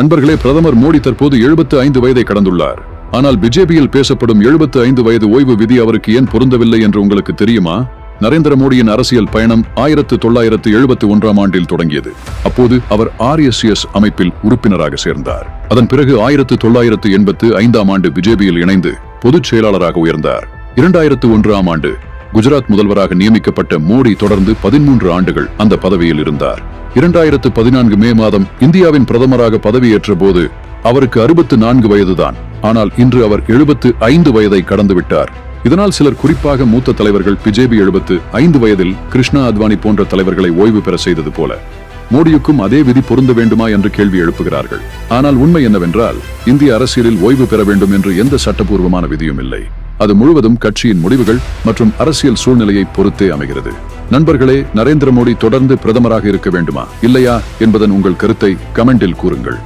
நண்பர்களே, பிரதமர் மோடி தற்போது 75 வயதை கடந்துள்ளார். ஆனால் பிஜேபியில் பேசப்படும் 75 வயது ஓய்வு விதி அவருக்கு ஏன் பொருந்தவில்லை என்று உங்களுக்கு தெரியுமா? நரேந்திர மோடியின் அரசியல் பயணம் 1971ஆம் ஆண்டில் தொடங்கியது. அப்போது அவர் RSS அமைப்பில் உறுப்பினராக சேர்ந்தார். அதன் பிறகு 1985ஆம் ஆண்டு பிஜேபியில் இணைந்து பொதுச் செயலாளராக உயர்ந்தார். 2001ஆம் ஆண்டு குஜராத் முதல்வராக நியமிக்கப்பட்ட மோடி தொடர்ந்து 13 ஆண்டுகள் அந்த பதவியில் இருந்தார். 2014 மே மாதம் இந்தியாவின் பிரதமராக பதவியேற்ற போது அவருக்கு 64 வயதுதான். ஆனால் இன்று அவர் 75 வயதை கடந்துவிட்டார். இதனால் சிலர், குறிப்பாக மூத்த தலைவர்கள், பிஜேபி 75 வயதில் கிருஷ்ணா அத்வானி போன்ற தலைவர்களை ஓய்வு பெற செய்தது போல மோடியுக்கும் அதே விதி பொருந்த வேண்டுமா என்று கேள்வி எழுப்புகிறார்கள். ஆனால் உண்மை என்னவென்றால், இந்திய அரசியலில் ஓய்வு பெற வேண்டும் என்று எந்த சட்டபூர்வமான விதியும் இல்லை. அது முழுவதும் கட்சியின் முடிவுகள் மற்றும் அரசியல் சூழ்நிலையை பொறுத்தே அமைகிறது. நண்பர்களே, நரேந்திர மோடி தொடர்ந்து பிரதமராக இருக்க வேண்டுமா இல்லையா என்பதன் உங்கள் கருத்தை கமெண்டில் கூறுங்கள்.